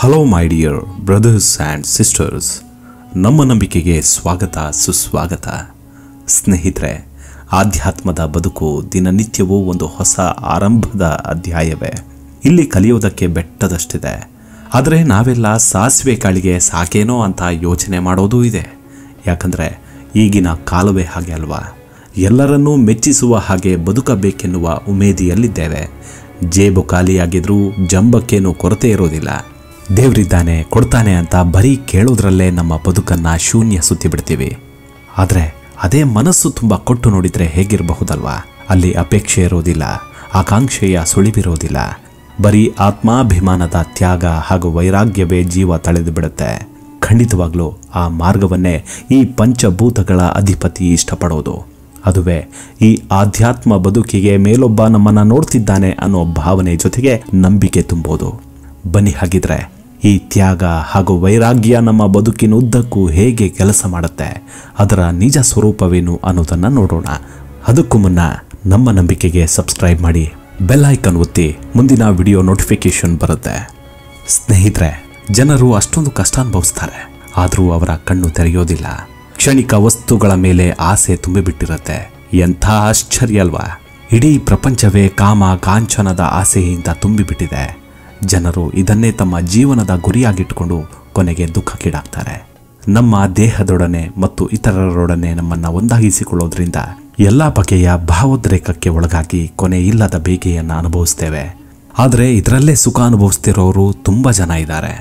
Hello my dear brothers and sisters, ನಮ್ಮ ನಂಬಿಕೆಗೆ ಸ್ವಾಗತ ಸುಸ್ವಾಗತ. ಸ್ನೇಹಿತರೆ, ಆಧ್ಯಾತ್ಮದ ಬದುಕು ದಿನನಿತ್ಯವೂ ಒಂದು ಹೊಸ ಆರಂಭದ ಅಧ್ಯಾಯವೇ. ಇಲ್ಲಿ ಕಲಿಯೋದಕ್ಕೆ ಬೆಟ್ಟದಷ್ಟಿದೆ. ಆದರೆ ನಾವೆಲ್ಲ ಸಾಸಿವೆ ಕಾಳಿಗೆ ಸಾಕೇನೋ ಅಂತ ಯೋಚನೆ ಮಾಡೋದೂ ಇದೆ. ಯಾಕಂದರೆ ಈಗಿನ ಕಾಲವೇ ಹಾಗೆ ಅಲ್ವಾ? ಎಲ್ಲರನ್ನೂ ಮೆಚ್ಚಿಸುವ ಹಾಗೆ ಬದುಕಬೇಕೆನ್ನುವ ಉಮೇದಿಯಲ್ಲಿದ್ದೇವೆ. ಜೇಬು ಖಾಲಿಯಾಗಿದ್ರೂ ಜಂಬಕ್ಕೇನೂ ಕೊರತೆ ಇರೋದಿಲ್ಲ. ದೇವರಿದ್ದಾನೆ, ಕೊಡ್ತಾನೆ ಅಂತ ಬರೀ ಕೇಳೋದ್ರಲ್ಲೇ ನಮ್ಮ ಬದುಕನ್ನು ಶೂನ್ಯ ಸುತ್ತಿ ಬಿಡ್ತೀವಿ. ಆದರೆ ಅದೇ ಮನಸ್ಸು ತುಂಬ ಕೊಟ್ಟು ನೋಡಿದರೆ ಹೇಗಿರಬಹುದಲ್ವಾ? ಅಲ್ಲಿ ಅಪೇಕ್ಷೆ ಇರೋದಿಲ್ಲ, ಆಕಾಂಕ್ಷೆಯ ಸುಳಿವಿರೋದಿಲ್ಲ. ಬರೀ ಆತ್ಮಾಭಿಮಾನದ ತ್ಯಾಗ ಹಾಗೂ ವೈರಾಗ್ಯವೇ ಜೀವ ತಳೆದು ಬಿಡುತ್ತೆ. ಖಂಡಿತವಾಗ್ಲೂ ಆ ಮಾರ್ಗವನ್ನೇ ಈ ಪಂಚಭೂತಗಳ ಅಧಿಪತಿ ಇಷ್ಟಪಡೋದು. ಅದುವೇ ಈ ಆಧ್ಯಾತ್ಮ ಬದುಕಿಗೆ ಮೇಲೊಬ್ಬ ನಮ್ಮನ್ನು ನೋಡ್ತಿದ್ದಾನೆ ಅನ್ನೋ ಭಾವನೆ ಜೊತೆಗೆ ನಂಬಿಕೆ ತುಂಬೋದು. ಬನ್ನಿ, ಹಾಗಿದ್ರೆ ಈ ತ್ಯಾಗ ಹಾಗೂ ವೈರಾಗ್ಯ ನಮ್ಮ ಬದುಕಿನುದ್ದಕ್ಕೂ ಹೇಗೆ ಕೆಲಸ ಮಾಡುತ್ತೆ, ಅದರ ನಿಜ ಸ್ವರೂಪವೇನು ಅನ್ನೋದನ್ನು ನೋಡೋಣ. ಅದಕ್ಕೂ ಮುನ್ನ ನಮ್ಮ ನಂಬಿಕೆಗೆ ಸಬ್ಸ್ಕ್ರೈಬ್ ಮಾಡಿ, ಬೆಲ್ ಐಕನ್ ಒತ್ತಿ, ಮುಂದಿನ ವಿಡಿಯೋ ನೋಟಿಫಿಕೇಶನ್ ಬರುತ್ತೆ. ಸ್ನೇಹಿತರೆ, ಜನರು ಅಷ್ಟೊಂದು ಕಷ್ಟ ಅನುಭವಿಸ್ತಾರೆ, ಆದರೂ ಅವರ ಕಣ್ಣು ತೆರೆಯೋದಿಲ್ಲ. ಕ್ಷಣಿಕ ವಸ್ತುಗಳ ಮೇಲೆ ಆಸೆ ತುಂಬಿಬಿಟ್ಟಿರುತ್ತೆ. ಎಂಥ ಆಶ್ಚರ್ಯ ಅಲ್ವಾ? ಇಡೀ ಪ್ರಪಂಚವೇ ಕಾಮ ಕಾಂಚನದ ಆಸೆಯಿಂದ ತುಂಬಿಬಿಟ್ಟಿದೆ. ಜನರು ಇದನ್ನೇ ತಮ್ಮ ಜೀವನದ ಗುರಿಯಾಗಿಟ್ಟುಕೊಂಡು ಕೊನೆಗೆ ದುಃಖಕ್ಕೀಡಾಗ್ತಾರೆ. ನಮ್ಮ ದೇಹದೊಡನೆ ಮತ್ತು ಇತರರೊಡನೆ ನಮ್ಮನ್ನು ಒಂದಾಗಿಸಿಕೊಳ್ಳೋದ್ರಿಂದ ಎಲ್ಲ ಬಗೆಯ ಭಾವೋದ್ರೇಕಕ್ಕೆ ಒಳಗಾಗಿ ಕೊನೆ ಇಲ್ಲದ ಬೇಗೆಯನ್ನು ಅನುಭವಿಸ್ತೇವೆ. ಆದರೆ ಇದರಲ್ಲೇ ಸುಖ ಅನುಭವಿಸ್ತಿರೋರು ತುಂಬ ಜನ ಇದ್ದಾರೆ.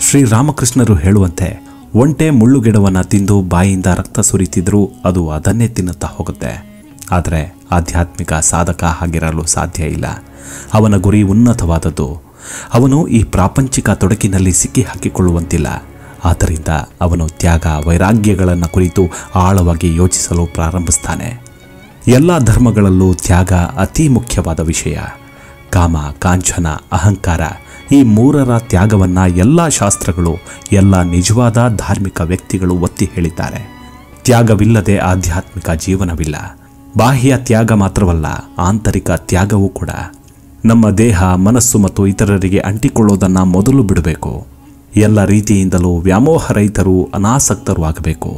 ಶ್ರೀರಾಮಕೃಷ್ಣರು ಹೇಳುವಂತೆ, ಒಂಟೆ ಮುಳ್ಳುಗಿಡವನ್ನು ತಿಂದು ಬಾಯಿಂದ ರಕ್ತ ಸುರಿತಿದ್ರೂ ಅದು ಅದನ್ನೇ ತಿನ್ನುತ್ತಾ ಹೋಗುತ್ತೆ. ಆದರೆ ಆಧ್ಯಾತ್ಮಿಕ ಸಾಧಕ ಹಾಗಿರಲು ಸಾಧ್ಯ ಇಲ್ಲ. ಅವನ ಗುರಿ ಉನ್ನತವಾದದ್ದು. ಅವನು ಈ ಪ್ರಾಪಂಚಿಕ ತೊಡಕಿನಲ್ಲಿ ಸಿಕ್ಕಿ ಹಾಕಿಕೊಳ್ಳುವಂತಿಲ್ಲ. ಆದ್ದರಿಂದ ಅವನು ತ್ಯಾಗ ವೈರಾಗ್ಯಗಳನ್ನು ಕುರಿತು ಆಳವಾಗಿ ಯೋಚಿಸಲು ಪ್ರಾರಂಭಿಸ್ತಾನೆ. ಎಲ್ಲ ಧರ್ಮಗಳಲ್ಲೂ ತ್ಯಾಗ ಅತಿ ಮುಖ್ಯವಾದ ವಿಷಯ. ಕಾಮ ಕಾಂಚನ ಅಹಂಕಾರ ಈ ಮೂರರ ತ್ಯಾಗವನ್ನು ಎಲ್ಲ ಶಾಸ್ತ್ರಗಳು, ಎಲ್ಲ ನಿಜವಾದ ಧಾರ್ಮಿಕ ವ್ಯಕ್ತಿಗಳು ಒತ್ತಿ ಹೇಳಿದ್ದಾರೆ. ತ್ಯಾಗವಿಲ್ಲದೆ ಆಧ್ಯಾತ್ಮಿಕ ಜೀವನವಿಲ್ಲ. ಬಾಹ್ಯ ತ್ಯಾಗ ಮಾತ್ರವಲ್ಲ, ಆಂತರಿಕ ತ್ಯಾಗವೂ ಕೂಡ. ನಮ್ಮ ದೇಹ, ಮನಸ್ಸು ಮತ್ತು ಇತರರಿಗೆ ಅಂಟಿಕೊಳ್ಳೋದನ್ನು ಮೊದಲು ಬಿಡಬೇಕು. ಎಲ್ಲ ರೀತಿಯಿಂದಲೂ ವ್ಯಾಮೋಹರಹಿತರು, ಅನಾಸಕ್ತರು ಆಗಬೇಕು.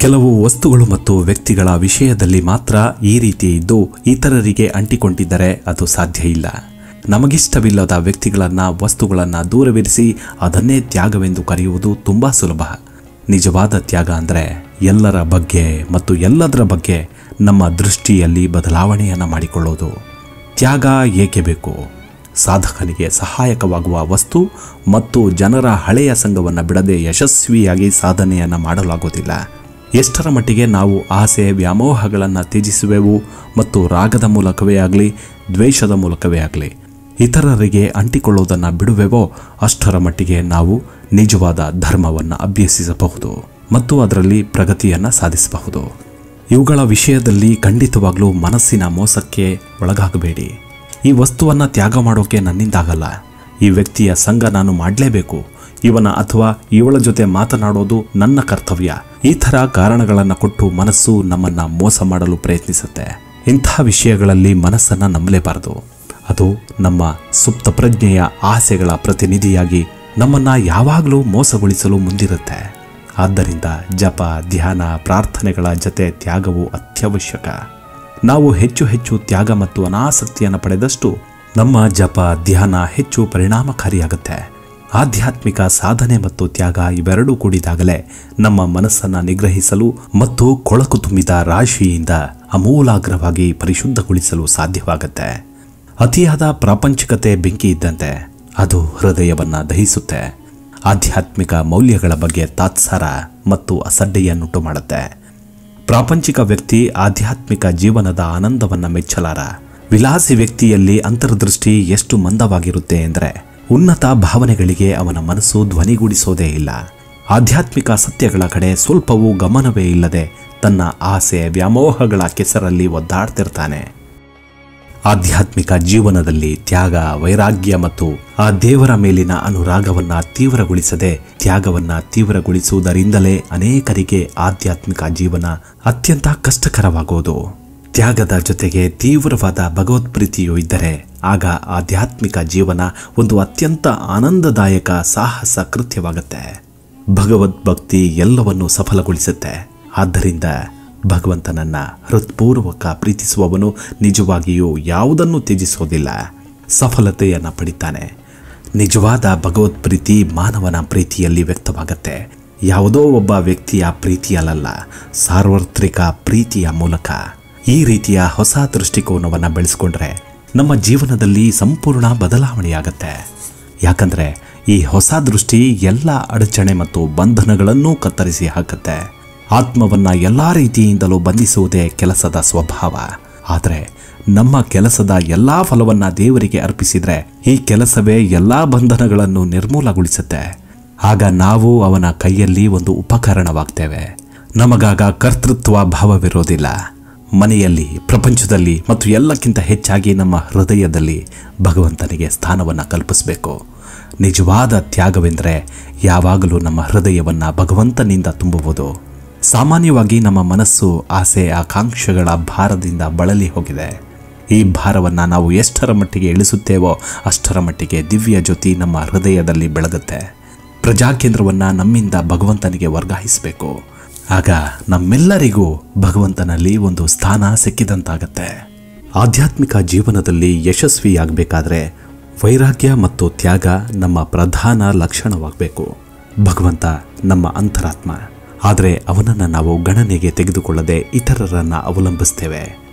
ಕೆಲವು ವಸ್ತುಗಳು ಮತ್ತು ವ್ಯಕ್ತಿಗಳ ವಿಷಯದಲ್ಲಿ ಮಾತ್ರ ಈ ರೀತಿ ಇದ್ದು ಇತರರಿಗೆ ಅಂಟಿಕೊಂಡಿದ್ದರೆ ಅದು ಸಾಧ್ಯ ಇಲ್ಲ. ನಮಗಿಷ್ಟವಿಲ್ಲದ ವ್ಯಕ್ತಿಗಳನ್ನು, ವಸ್ತುಗಳನ್ನು ದೂರವಿರಿಸಿ ಅದನ್ನೇ ತ್ಯಾಗವೆಂದು ಕರೆಯುವುದು ತುಂಬ ಸುಲಭ. ನಿಜವಾದ ತ್ಯಾಗ ಅಂದರೆ ಎಲ್ಲರ ಬಗ್ಗೆ ಮತ್ತು ಎಲ್ಲದರ ಬಗ್ಗೆ ನಮ್ಮ ದೃಷ್ಟಿಯಲ್ಲಿ ಬದಲಾವಣೆಯನ್ನು ಮಾಡಿಕೊಳ್ಳೋದು. ತ್ಯಾಗ ಏಕೆ ಬೇಕು? ಸಾಧಕನಿಗೆ ಸಹಾಯಕವಾಗುವ ವಸ್ತು ಮತ್ತು ಜನರ ಹಳೆಯ ಸಂಘವನ್ನು ಬಿಡದೆ ಯಶಸ್ವಿಯಾಗಿ ಸಾಧನೆಯನ್ನು ಮಾಡಲಾಗೋದಿಲ್ಲ. ಎಷ್ಟರ ಮಟ್ಟಿಗೆ ನಾವು ಆಸೆ ವ್ಯಾಮೋಹಗಳನ್ನು ತ್ಯಜಿಸುವೆವು ಮತ್ತು ರಾಗದ ಮೂಲಕವೇ ಆಗಲಿ, ದ್ವೇಷದ ಮೂಲಕವೇ ಆಗಲಿ ಇತರರಿಗೆ ಅಂಟಿಕೊಳ್ಳೋದನ್ನು ಬಿಡುವೆವೋ ಅಷ್ಟರ ಮಟ್ಟಿಗೆ ನಾವು ನಿಜವಾದ ಧರ್ಮವನ್ನು ಅಭ್ಯಸಿಸಬಹುದು ಮತ್ತು ಅದರಲ್ಲಿ ಪ್ರಗತಿಯನ್ನು ಸಾಧಿಸಬಹುದು. ಇವುಗಳ ವಿಷಯದಲ್ಲಿ ಖಂಡಿತವಾಗ್ಲೂ ಮನಸ್ಸಿನ ಮೋಸಕ್ಕೆ ಒಳಗಾಗಬೇಡಿ. ಈ ವಸ್ತುವನ್ನು ತ್ಯಾಗ ಮಾಡೋಕೆ ನನ್ನಿಂದಾಗಲ್ಲ, ಈ ವ್ಯಕ್ತಿಯ ಸಂಘ ನಾನು ಮಾಡಲೇಬೇಕು, ಇವನ ಅಥವಾ ಇವಳ ಜೊತೆ ಮಾತನಾಡೋದು ನನ್ನ ಕರ್ತವ್ಯ, ಈ ಥರ ಕಾರಣಗಳನ್ನು ಕೊಟ್ಟು ಮನಸ್ಸು ನಮ್ಮನ್ನು ಮೋಸ ಮಾಡಲು ಪ್ರಯತ್ನಿಸುತ್ತೆ. ಇಂಥ ವಿಷಯಗಳಲ್ಲಿ ಮನಸ್ಸನ್ನು ನಂಬಲೇಬಾರದು. ಅದು ನಮ್ಮ ಸುಪ್ತ ಪ್ರಜ್ಞೆಯ ಆಸೆಗಳ ಪ್ರತಿನಿಧಿಯಾಗಿ ನಮ್ಮನ್ನು ಯಾವಾಗಲೂ ಮೋಸಗೊಳಿಸಲು ಮುಂದಿರುತ್ತೆ. ಆದ್ದರಿಂದ ಜಪ, ಧ್ಯಾನ, ಪ್ರಾರ್ಥನೆಗಳ ಜೊತೆ ತ್ಯಾಗವು ಅತ್ಯವಶ್ಯಕ. ನಾವು ಹೆಚ್ಚು ಹೆಚ್ಚು ತ್ಯಾಗ ಮತ್ತು ಅನಾಸಕ್ತಿಯನ್ನು ಪಡೆದಷ್ಟು ನಮ್ಮ ಜಪ, ಧ್ಯಾನ ಹೆಚ್ಚು ಪರಿಣಾಮಕಾರಿಯಾಗುತ್ತೆ. ಆಧ್ಯಾತ್ಮಿಕ ಸಾಧನೆ ಮತ್ತು ತ್ಯಾಗ ಇವೆರಡೂ ಕೂಡಿದಾಗಲೇ ನಮ್ಮ ಮನಸ್ಸನ್ನು ನಿಗ್ರಹಿಸಲು ಮತ್ತು ಕೊಳಕು ತುಂಬಿದ ರಾಶಿಯಿಂದ ಅಮೂಲಾಗ್ರವಾಗಿ ಪರಿಶುದ್ಧಗೊಳಿಸಲು ಸಾಧ್ಯವಾಗುತ್ತೆ. ಅತಿಯಾದ ಪ್ರಾಪಂಚಿಕತೆ ಬೆಂಕಿ ಇದ್ದಂತೆ, ಅದು ಹೃದಯವನ್ನು ದಹಿಸುತ್ತೆ. ಆಧ್ಯಾತ್ಮಿಕ ಮೌಲ್ಯಗಳ ಬಗ್ಗೆ ತಾತ್ಸಾರ ಮತ್ತು ಅಸಡ್ಡೆಯನ್ನುಂಟು ಮಾಡುತ್ತೆ. ಪ್ರಾಪಂಚಿಕ ವ್ಯಕ್ತಿ ಆಧ್ಯಾತ್ಮಿಕ ಜೀವನದ ಆನಂದವನ್ನು ಮೆಚ್ಚಲಾರ. ವಿಲಾಸಿ ವ್ಯಕ್ತಿಯಲ್ಲಿ ಅಂತರ್ದೃಷ್ಟಿ ಎಷ್ಟು ಮಂದವಾಗಿರುತ್ತೆ ಅಂದರೆ ಉನ್ನತ ಭಾವನೆಗಳಿಗೆ ಅವನ ಮನಸ್ಸು ಧ್ವನಿಗೂಡಿಸೋದೇ ಇಲ್ಲ. ಆಧ್ಯಾತ್ಮಿಕ ಸತ್ಯಗಳ ಕಡೆ ಸ್ವಲ್ಪವೂ ಗಮನವೇ ಇಲ್ಲದೆ ತನ್ನ ಆಸೆ ವ್ಯಾಮೋಹಗಳ ಕೆಸರಲ್ಲಿ ಒದ್ದಾಡ್ತಿರ್ತಾನೆ. ಆಧ್ಯಾತ್ಮಿಕ ಜೀವನದಲ್ಲಿ ತ್ಯಾಗ, ವೈರಾಗ್ಯ ಮತ್ತು ಆ ದೇವರ ಮೇಲಿನ ಅನುರಾಗವನ್ನು ತೀವ್ರಗೊಳಿಸದೆ ತ್ಯಾಗವನ್ನು ತೀವ್ರಗೊಳಿಸುವುದರಿಂದಲೇ ಅನೇಕರಿಗೆ ಆಧ್ಯಾತ್ಮಿಕ ಜೀವನ ಅತ್ಯಂತ ಕಷ್ಟಕರವಾಗುವುದು. ತ್ಯಾಗದ ಜೊತೆಗೆ ತೀವ್ರವಾದ ಭಗವತ್ಪ್ರೀತಿಯೂ ಇದ್ದರೆ ಆಗ ಆಧ್ಯಾತ್ಮಿಕ ಜೀವನ ಒಂದು ಅತ್ಯಂತ ಆನಂದದಾಯಕ ಸಾಹಸ ಕೃತ್ಯವಾಗುತ್ತೆ. ಭಗವದ್ಭಕ್ತಿ ಎಲ್ಲವನ್ನೂ ಸಫಲಗೊಳಿಸುತ್ತೆ. ಆದ್ದರಿಂದ ಭಗವಂತನನ್ನ ಹೃತ್ಪೂರ್ವಕ ಪ್ರೀತಿಸುವವನು ನಿಜವಾಗಿಯೂ ಯಾವುದನ್ನು ತ್ಯಜಿಸೋದಿಲ್ಲ, ಸಫಲತೆಯನ್ನು ಪಡಿತಾನೆ. ನಿಜವಾದ ಭಗವತ್ ಪ್ರೀತಿ ಮಾನವನ ಪ್ರೀತಿಯಲ್ಲಿ ವ್ಯಕ್ತವಾಗತ್ತೆ. ಯಾವುದೋ ಒಬ್ಬ ವ್ಯಕ್ತಿಯ ಪ್ರೀತಿಯಲ್ಲ, ಸಾರ್ವತ್ರಿಕ ಪ್ರೀತಿಯ ಮೂಲಕ. ಈ ರೀತಿಯ ಹೊಸ ದೃಷ್ಟಿಕೋನವನ್ನು ಬೆಳೆಸ್ಕೊಂಡ್ರೆ ನಮ್ಮ ಜೀವನದಲ್ಲಿ ಸಂಪೂರ್ಣ ಬದಲಾವಣೆಯಾಗತ್ತೆ. ಯಾಕಂದ್ರೆ ಈ ಹೊಸ ದೃಷ್ಟಿ ಎಲ್ಲ ಅಡಚಣೆ ಮತ್ತು ಬಂಧನಗಳನ್ನೂ ಕತ್ತರಿಸಿ ಹಾಕತ್ತೆ. ಆತ್ಮವನ್ನ ಎಲ್ಲ ರೀತಿಯಿಂದಲೂ ಬಂಧಿಸುವುದೇ ಕೆಲಸದ ಸ್ವಭಾವ. ಆದರೆ ನಮ್ಮ ಕೆಲಸದ ಎಲ್ಲಾ ಫಲವನ್ನ ದೇವರಿಗೆ ಅರ್ಪಿಸಿದ್ರೆ ಈ ಕೆಲಸವೇ ಎಲ್ಲಾ ಬಂಧನಗಳನ್ನು ನಿರ್ಮೂಲಗೊಳಿಸುತ್ತೆ. ಆಗ ನಾವು ಅವನ ಕೈಯಲ್ಲಿ ಒಂದು ಉಪಕರಣವಾಗ್ತೇವೆ. ನಮಗಾಗ ಕರ್ತೃತ್ವ ಭಾವವಿರೋದಿಲ್ಲ. ಮನೆಯಲ್ಲಿ, ಪ್ರಪಂಚದಲ್ಲಿ ಮತ್ತು ಎಲ್ಲಕ್ಕಿಂತ ಹೆಚ್ಚಾಗಿ ನಮ್ಮ ಹೃದಯದಲ್ಲಿ ಭಗವಂತನಿಗೆ ಸ್ಥಾನವನ್ನು ಕಲ್ಪಿಸಬೇಕು. ನಿಜವಾದ ತ್ಯಾಗವೆಂದರೆ ಯಾವಾಗಲೂ ನಮ್ಮ ಹೃದಯವನ್ನು ಭಗವಂತನಿಂದ ತುಂಬುವುದು. ಸಾಮಾನ್ಯವಾಗಿ ನಮ್ಮ ಮನಸ್ಸು ಆಸೆ ಆಕಾಂಕ್ಷೆಗಳ ಭಾರದಿಂದ ಬಳಲಿ ಹೋಗಿದೆ. ಈ ಭಾರವನ್ನು ನಾವು ಎಷ್ಟರ ಮಟ್ಟಿಗೆ ಇಳಿಸುತ್ತೇವೋ ಅಷ್ಟರ ಮಟ್ಟಿಗೆ ದಿವ್ಯ ಜ್ಯೋತಿ ನಮ್ಮ ಹೃದಯದಲ್ಲಿ ಬೆಳಗುತ್ತೆ. ಪ್ರಜಾಕೇಂದ್ರವನ್ನು ನಮ್ಮಿಂದ ಭಗವಂತನಿಗೆ ವರ್ಗಾಯಿಸಬೇಕು. ಆಗ ನಮ್ಮೆಲ್ಲರಿಗೂ ಭಗವಂತನಲ್ಲಿ ಒಂದು ಸ್ಥಾನ ಸಿಕ್ಕಿದಂತಾಗತ್ತೆ. ಆಧ್ಯಾತ್ಮಿಕ ಜೀವನದಲ್ಲಿ ಯಶಸ್ವಿಯಾಗಬೇಕಾದ್ರೆ ವೈರಾಗ್ಯ ಮತ್ತು ತ್ಯಾಗ ನಮ್ಮ ಪ್ರಧಾನ ಲಕ್ಷಣವಾಗಬೇಕು. ಭಗವಂತ ನಮ್ಮ ಅಂತರಾತ್ಮ, ಆದರೆ ಅವನನ್ನು ನಾವು ಗಣನೆಗೆ ತೆಗೆದುಕೊಳ್ಳದೆ ಇತರರನ್ನು ಅವಲಂಬಿಸ್ತೇವೆ.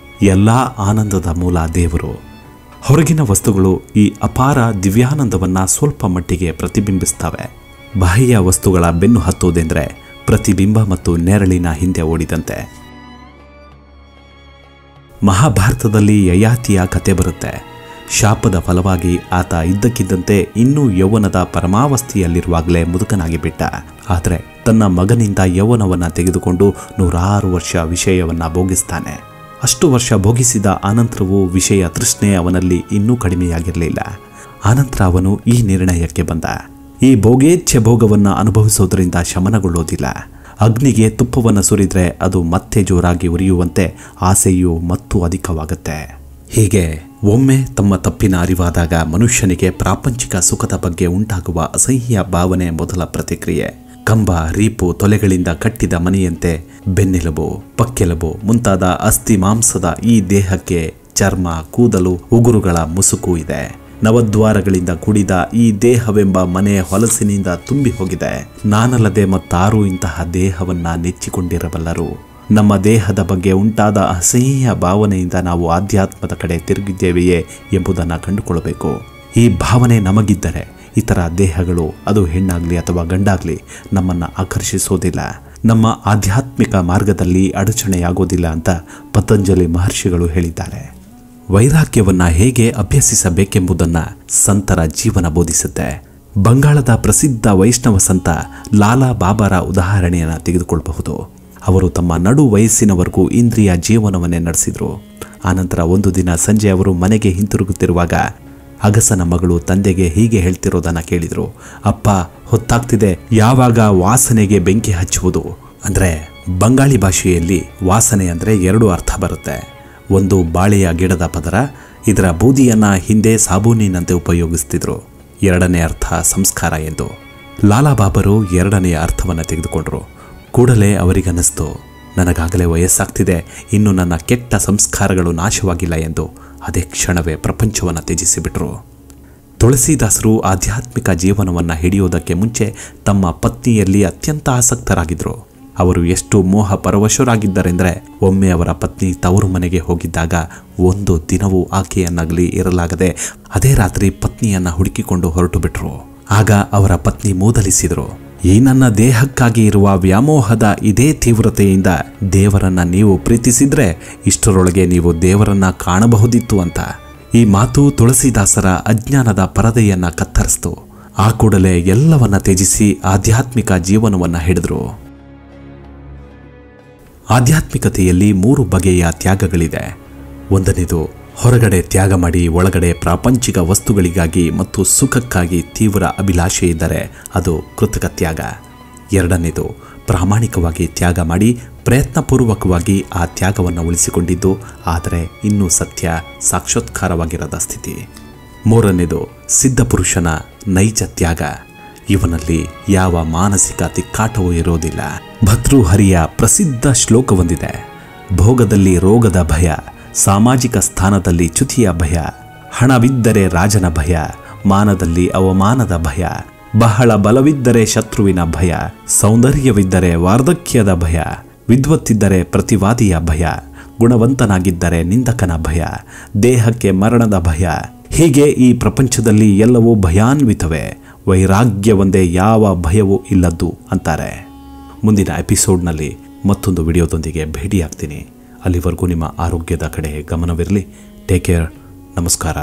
ಎಲ್ಲ ಆನಂದದ ಮೂಲ ದೇವರು. ಹೊರಗಿನ ವಸ್ತುಗಳು ಈ ಅಪಾರ ದಿವ್ಯಾನಂದವನ್ನು ಸ್ವಲ್ಪ ಮಟ್ಟಿಗೆ ಪ್ರತಿಬಿಂಬಿಸ್ತವೆ. ಬಾಹ್ಯ ವಸ್ತುಗಳ ಬೆನ್ನು ಹತ್ತುವುದೆಂದರೆ ಪ್ರತಿಬಿಂಬ ಮತ್ತು ನೆರಳಿನ ಹಿಂದೆ ಓಡಿದಂತೆ. ಮಹಾಭಾರತದಲ್ಲಿ ಯಯಾತಿಯ ಕತೆ ಬರುತ್ತೆ. ಶಾಪದ ಫಲವಾಗಿ ಆತ ಇದ್ದಕ್ಕಿದ್ದಂತೆ ಇನ್ನೂ ಯೌವನದ ಪರಮಾವಸ್ಥೆಯಲ್ಲಿರುವಾಗಲೇ ಮುದುಕನಾಗಿ ಬಿಟ್ಟ. ಆದರೆ ತನ್ನ ಮಗನಿಂದ ಯೌವನವನ್ನು ತೆಗೆದುಕೊಂಡು 106 ವರ್ಷ ವಿಷಯವನ್ನು ಭೋಗಿಸ್ತಾನೆ. ಅಷ್ಟು ವರ್ಷ ಭೋಗಿಸಿದ ಆನಂತರವೂ ವಿಷಯ ತೃಷ್ಣೆ ಅವನಲ್ಲಿ ಇನ್ನೂ ಕಡಿಮೆಯಾಗಿರಲಿಲ್ಲ. ಆನಂತರ ಅವನು ಈ ನಿರ್ಣಯಕ್ಕೆ ಬಂದ. ಈ ಭೋಗೇಚ್ಛೆ ಭೋಗವನ್ನು ಅನುಭವಿಸೋದ್ರಿಂದ ಶಮನಗೊಳ್ಳೋದಿಲ್ಲ. ಅಗ್ನಿಗೆ ತುಪ್ಪವನ್ನು ಸುರಿದ್ರೆ ಅದು ಮತ್ತೆ ಜೋರಾಗಿ ಉರಿಯುವಂತೆ ಆಸೆಯು ಮತ್ತೂ ಅಧಿಕವಾಗುತ್ತೆ. ಹೀಗೆ ಒಮ್ಮೆ ತಮ್ಮ ತಪ್ಪಿನ ಅರಿವಾದಾಗ ಮನುಷ್ಯನಿಗೆ ಪ್ರಾಪಂಚಿಕ ಸುಖದ ಬಗ್ಗೆ ಉಂಟಾಗುವ ಅಸಹ್ಯ ಭಾವನೆ ಮೊದಲ ಪ್ರತಿಕ್ರಿಯೆ. ಕಂಬ, ರೀಪು, ತೊಲೆಗಳಿಂದ ಕಟ್ಟಿದ ಮನೆಯಂತೆ ಬೆನ್ನೆಲುಬು, ಪಕ್ಕೆಲುಬು ಮುಂತಾದ ಅಸ್ಥಿ ಮಾಂಸದ ಈ ದೇಹಕ್ಕೆ ಚರ್ಮ, ಕೂದಲು, ಉಗುರುಗಳ ಮುಸುಕು ಇದೆ. ನವದ್ವಾರಗಳಿಂದ ಕೂಡಿದ ಈ ದೇಹವೆಂಬ ಮನೆ ಹೊಲಸಿನಿಂದ ತುಂಬಿ ಹೋಗಿದೆ. ನಾನಲ್ಲದೆ ಮತ್ತಾರೂ ಇಂತಹ ದೇಹವನ್ನ ನೆಚ್ಚಿಕೊಂಡಿರಬಲ್ಲರು. ನಮ್ಮ ದೇಹದ ಬಗ್ಗೆ ಉಂಟಾದ ಅಸಹ್ಯ ಭಾವನೆಯಿಂದ ನಾವು ಆಧ್ಯಾತ್ಮದ ಕಡೆ ತಿರುಗಿದ್ದೇವೆಯೇ ಎಂಬುದನ್ನು ಕಂಡುಕೊಳ್ಳಬೇಕು. ಈ ಭಾವನೆ ನಮಗಿದ್ದರೆ ಇತರ ದೇಹಗಳು, ಅದು ಹೆಣ್ಣಾಗ್ಲಿ ಅಥವಾ ಗಂಡಾಗ್ಲಿ, ನಮ್ಮನ್ನು ಆಕರ್ಷಿಸೋದಿಲ್ಲ. ನಮ್ಮ ಆಧ್ಯಾತ್ಮಿಕ ಮಾರ್ಗದಲ್ಲಿ ಅಡಚಣೆಯಾಗೋದಿಲ್ಲ ಅಂತ ಪತಂಜಲಿ ಮಹರ್ಷಿಗಳು ಹೇಳಿದ್ದಾರೆ. ವೈರಾಗ್ಯವನ್ನು ಹೇಗೆ ಅಭ್ಯಸಿಸಬೇಕೆಂಬುದನ್ನು ಸಂತರ ಜೀವನ ಬೋಧಿಸುತ್ತೆ. ಬಂಗಾಳದ ಪ್ರಸಿದ್ಧ ವೈಷ್ಣವ ಸಂತ ಲಾಲಾ ಬಾಬಾರ ಉದಾಹರಣೆಯನ್ನು ತೆಗೆದುಕೊಳ್ಳಬಹುದು. ಅವರು ತಮ್ಮ ನಡು ವಯಸ್ಸಿನವರೆಗೂ ಇಂದ್ರಿಯ ಜೀವನವನ್ನೇ ನಡೆಸಿದರು. ಆನಂತರ ಒಂದು ದಿನ ಸಂಜೆ ಅವರು ಮನೆಗೆ ಹಿಂತಿರುಗುತ್ತಿರುವಾಗ ಅಗಸನ ಮಗಳು ತಂದೆಗೆ ಹೀಗೆ ಹೇಳ್ತಿರೋದನ್ನು ಕೇಳಿದರು. ಅಪ್ಪ, ಹೊತ್ತಾಗ್ತಿದೆ, ಯಾವಾಗ ವಾಸನೆಗೆ ಬೆಂಕಿ ಹಚ್ಚುವುದು? ಅಂದರೆ ಬಂಗಾಳಿ ಭಾಷೆಯಲ್ಲಿ ವಾಸನೆ ಅಂದರೆ 2 ಅರ್ಥ ಬರುತ್ತೆ. ಒಂದು ಬಾಳೆಯ ಗಿಡದ ಪದರ, ಇದರ ಬೂದಿಯನ್ನು ಹಿಂದೆ ಸಾಬೂನಿನಂತೆ ಉಪಯೋಗಿಸ್ತಿದ್ರು. 2ನೇ ಅರ್ಥ ಸಂಸ್ಕಾರ ಎಂದು. ಲಾಲಾ ಬಾಬರು 2ನೆಯ ಅರ್ಥವನ್ನು ತೆಗೆದುಕೊಂಡರು. ಕೂಡಲೇ ಅವರಿಗನ್ನಿಸ್ತು, ನನಗಾಗಲೇ ವಯಸ್ಸಾಗ್ತಿದೆ, ಇನ್ನು ನನ್ನ ಕೆಟ್ಟ ಸಂಸ್ಕಾರಗಳು ನಾಶವಾಗಿಲ್ಲ ಎಂದು. ಅದೇ ಕ್ಷಣವೇ ಪ್ರಪಂಚವನ್ನು ತ್ಯಜಿಸಿಬಿಟ್ರು. ತುಳಸಿದಾಸರು ಆಧ್ಯಾತ್ಮಿಕ ಜೀವನವನ್ನು ಹಿಡಿಯೋದಕ್ಕೆ ಮುಂಚೆ ತಮ್ಮ ಪತ್ನಿಯಲ್ಲಿ ಅತ್ಯಂತ ಆಸಕ್ತರಾಗಿದ್ದರು. ಅವರು ಎಷ್ಟು ಮೋಹ ಪರವಶರಾಗಿದ್ದರೆಂದರೆ ಒಮ್ಮೆ ಅವರ ಪತ್ನಿ ತವರು ಮನೆಗೆ ಹೋಗಿದ್ದಾಗ ಒಂದು ದಿನವೂ ಆಕೆಯನ್ನಾಗಲಿ ಇರಲಾಗದೆ ಅದೇ ರಾತ್ರಿ ಪತ್ನಿಯನ್ನು ಹುಡುಕಿಕೊಂಡು ಹೊರಟು ಬಿಟ್ರು. ಆಗ ಅವರ ಪತ್ನಿ ಮೂದಲಿಸಿದರು, ಈ ನನ್ನ ದೇಹಕ್ಕಾಗಿ ಇರುವ ವ್ಯಾಮೋಹದ ಇದೇ ತೀವ್ರತೆಯಿಂದ ದೇವರನ್ನ ನೀವು ಪ್ರೀತಿಸಿದ್ರೆ ಇಷ್ಟರೊಳಗೆ ನೀವು ದೇವರನ್ನ ಕಾಣಬಹುದಿತ್ತು ಅಂತ. ಈ ಮಾತು ತುಳಸಿದಾಸರ ಅಜ್ಞಾನದ ಪರದೆಯನ್ನ ಕತ್ತರಿಸಿತು. ಆ ಕೂಡಲೇ ಎಲ್ಲವನ್ನ ತ್ಯಜಿಸಿ ಆಧ್ಯಾತ್ಮಿಕ ಜೀವನವನ್ನ ಹಿಡಿದ್ರು. ಆಧ್ಯಾತ್ಮಿಕತೆಯಲ್ಲಿ 3 ಬಗೆಯ ತ್ಯಾಗಗಳಿದೆ. ಒಂದನೇದು ಹೊರಗಡೆ ತ್ಯಾಗ ಮಾಡಿ ಒಳಗಡೆ ಪ್ರಾಪಂಚಿಕ ವಸ್ತುಗಳಿಗಾಗಿ ಮತ್ತು ಸುಖಕ್ಕಾಗಿ ತೀವ್ರ ಅಭಿಲಾಷೆ ಇದ್ದರೆ ಅದು ಕೃತಕ ತ್ಯಾಗ. 2ನೇದು ಪ್ರಾಮಾಣಿಕವಾಗಿ ತ್ಯಾಗ ಮಾಡಿ ಪ್ರಯತ್ನಪೂರ್ವಕವಾಗಿ ಆ ತ್ಯಾಗವನ್ನು ಉಳಿಸಿಕೊಂಡಿದ್ದು ಆದರೆ ಇನ್ನೂ ಸತ್ಯ ಸಾಕ್ಷಾತ್ಕಾರವಾಗಿರದ ಸ್ಥಿತಿ. ಮೂರನೇದು ಸಿದ್ಧಪುರುಷನ ನೈಜ ತ್ಯಾಗ. ಇವನಲ್ಲಿ ಯಾವ ಮಾನಸಿಕ ತಿಕ್ಕಾಟವೂ ಇರೋದಿಲ್ಲ. ಭರ್ತೃಹರಿಯ ಪ್ರಸಿದ್ಧ ಶ್ಲೋಕವೊಂದಿದೆ: ಭೋಗದಲ್ಲಿ ರೋಗದ ಭಯ, ಸಾಮಾಜಿಕ ಸ್ಥಾನದಲ್ಲಿ ಚ್ಯುತಿಯ ಭಯ, ಹಣವಿದ್ದರೆ ರಾಜನ ಭಯ, ಮಾನದಲ್ಲಿ ಅವಮಾನದ ಭಯ, ಬಹಳ ಬಲವಿದ್ದರೆ ಶತ್ರುವಿನ ಭಯ, ಸೌಂದರ್ಯವಿದ್ದರೆ ವಾರ್ಧಕ್ಯದ ಭಯ, ವಿದ್ವತ್ತಿದ್ದರೆ ಪ್ರತಿವಾದಿಯ ಭಯ, ಗುಣವಂತನಾಗಿದ್ದರೆ ನಿಂದಕನ ಭಯ, ದೇಹಕ್ಕೆ ಮರಣದ ಭಯ. ಹೀಗೆ ಈ ಪ್ರಪಂಚದಲ್ಲಿ ಎಲ್ಲವೂ ಭಯಾನ್ವಿತವೇ, ವೈರಾಗ್ಯವೊಂದೇ ಯಾವ ಭಯವೂ ಇಲ್ಲದ್ದು ಅಂತಾರೆ. ಮುಂದಿನ ಎಪಿಸೋಡ್ನಲ್ಲಿ ಮತ್ತೊಂದು ವಿಡಿಯೋದೊಂದಿಗೆ ಭೇಟಿಯಾಗ್ತೀನಿ. ಅಲ್ಲಿವರೆಗೂ ನಿಮ್ಮ ಆರೋಗ್ಯದ ಕಡೆ ಗಮನವಿರಲಿ. Take care. ನಮಸ್ಕಾರ.